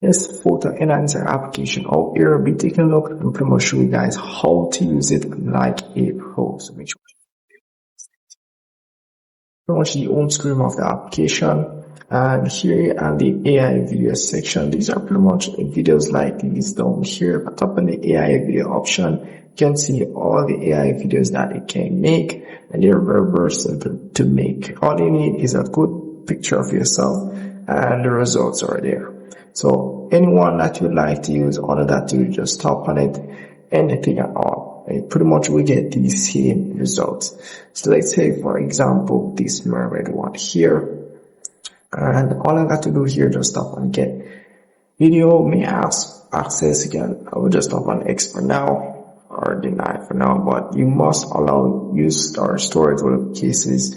This photo enhancer application out here, be taking a look and pretty much show you guys how to use it like a pro. So make sure pretty much the home screen of the application, and here at the AI video section, these are pretty much videos like these down here. But up in the AI video option, you can see all the AI videos that it can make, and they're very versatile to make. All you need is a good picture of yourself and the results are there. So anyone that you'd like to use, all of that, you just tap on it, anything at all. And pretty much we get the same results. So let's say, for example, this mermaid one here. And all I got to do here, just tap on get video, may ask access again. I will just tap on X for now or deny for now, but you must allow use or storage whatever cases.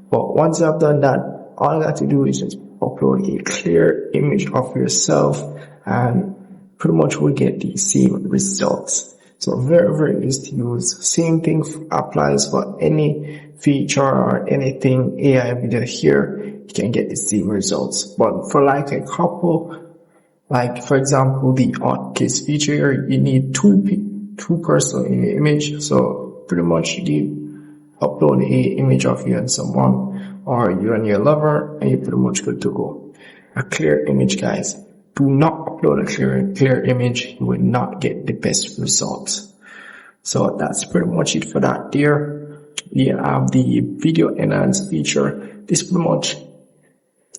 But once you have done that, all I got to do is just upload a clear image of yourself and pretty much will get the same results. So very, very easy to use. Same thing applies for any feature or anything AI video here. You can get the same results. But for like a couple, like for example, the odd case feature here, you need two person in the image. So pretty much you upload a image of you and someone, or you and your lover, and you're pretty much good to go. A clear image, guys. Do not upload a clear image. You will not get the best results. So that's pretty much it for that there. We have the video enhance feature. This pretty much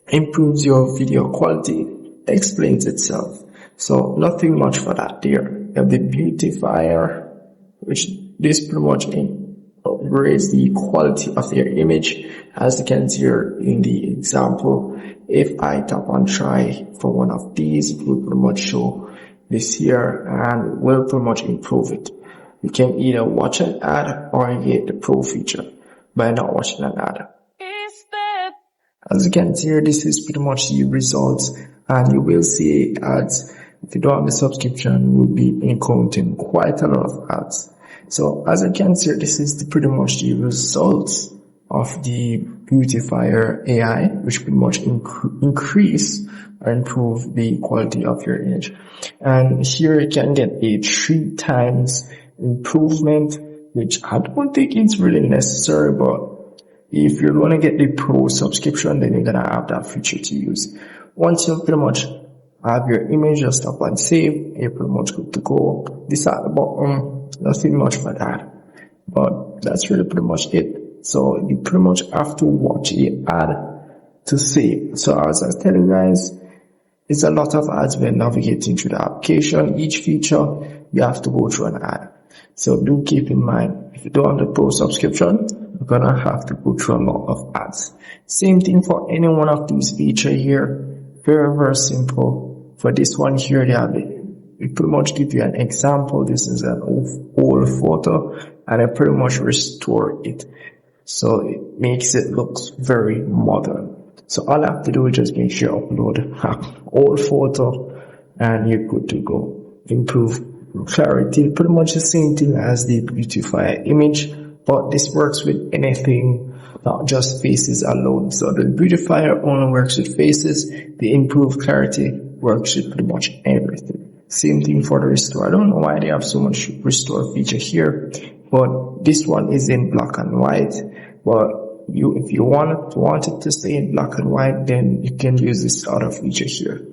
improves your video quality, explains itself. So nothing much for that there. You have the beautifier, which this pretty much upgrades the quality of your image. As you can see here in the example, if I tap on try for one of these, it will pretty much show this here and will pretty much improve it. You can either watch an ad or get the pro feature by not watching an ad. As you can see here, this is pretty much the results, and you will see ads. If you don't have the subscription, you will be encountering quite a lot of ads. So as you can see, this is pretty much the results of the beautifier AI, which pretty much increase or improve the quality of your image. And here you can get a 3 times improvement, which I don't think it's really necessary, but if you're going to get the pro subscription, then you're going to have that feature to use. Once you pretty much have your image, just tap on save, you're pretty much good to go. This at the bottom, nothing much for that, but that's really pretty much it. So you pretty much have to watch the ad to save. So as I was telling you guys, it's a lot of ads when navigating through the application. Each feature, you have to go through an ad. So do keep in mind, if you don't have the pro subscription, you're gonna have to go through a lot of ads. Same thing for any one of these features here. Very, very simple. For this one here, they have it. It pretty much give you an example. This is an old photo, and I pretty much restore it. So it makes it look very modern. So all I have to do is just make sure you upload an old photo and you're good to go. Improve clarity, pretty much the same thing as the beautifier image, but this works with anything, not just faces alone. So the beautifier only works with faces. The improved clarity works with pretty much everything. Same thing for the restore. I don't know why they have so much restore feature here, but this one is in black and white. But if you want it to stay in black and white, then you can use this other feature here.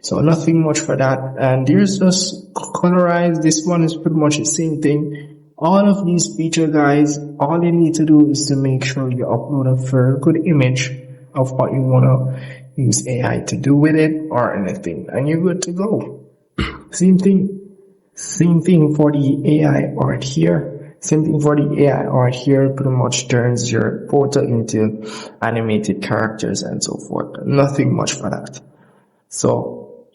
So nothing much for that. And there's just colorize. This one is pretty much the same thing. All of these features, guys, all you need to do is to make sure you upload a very good image of what you want to use AI to do with it or anything, and you're good to go. Same thing for the AI art here. Same thing for the AI art here. Pretty much turns your photo into animated characters and so forth. Nothing much for that. So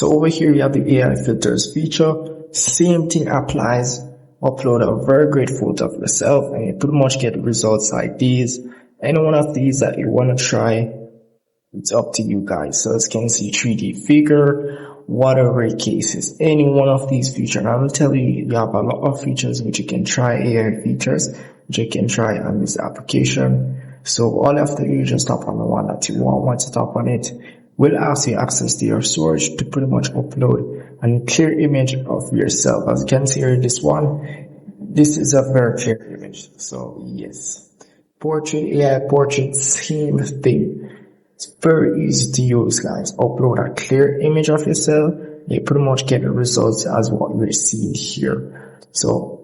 over here you have the AI filters feature. Same thing applies. Upload a very great photo of yourself and you pretty much get results like these. Any one of these that you want to try, it's up to you guys. So as you can see, 3D figure, whatever the case is, any one of these features. And I will tell you, you have a lot of features which you can try, AI features, which you can try on this application. So all you have to do is just tap on the one that you want. Once you tap on it, will ask you access to your storage to pretty much upload a clear image of yourself. As you can see here, this is a very clear image. So yes, portrait, AI portrait, same thing. It's very easy to use, guys. Upload a clear image of yourself. You pretty much get the results as what we're seeing here. So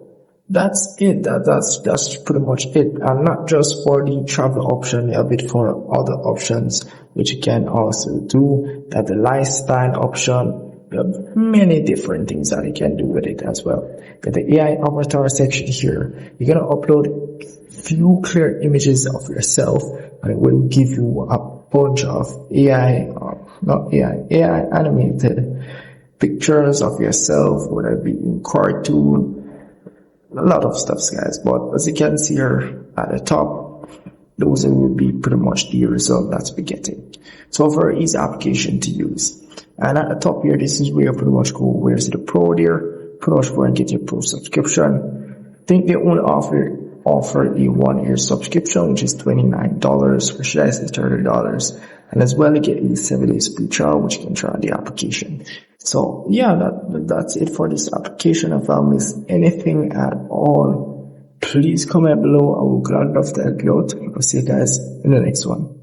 that's it. That's pretty much it. And not just for the travel option, a bit for other options which you can also do. That the lifestyle option. There are many different things that you can do with it as well. But the AI avatar section here, you're gonna upload few clear images of yourself, and it will give you a bunch of AI animated pictures of yourself, whether it be in cartoon, a lot of stuff, guys. But as you can see here at the top, those will be pretty much the result that we're getting. So very easy application to use. And at the top here, this is where you pretty much go. Where's the pro there? Pretty much go and get your pro subscription. I think they only offer a 1 year subscription, which is $29, or should I say $30. And as well, you get a 7 days free trial, which you can try the application. So yeah, that's it for this application. If I miss anything at all, please comment below. I would gladly love to help you out. I'll see you guys in the next one.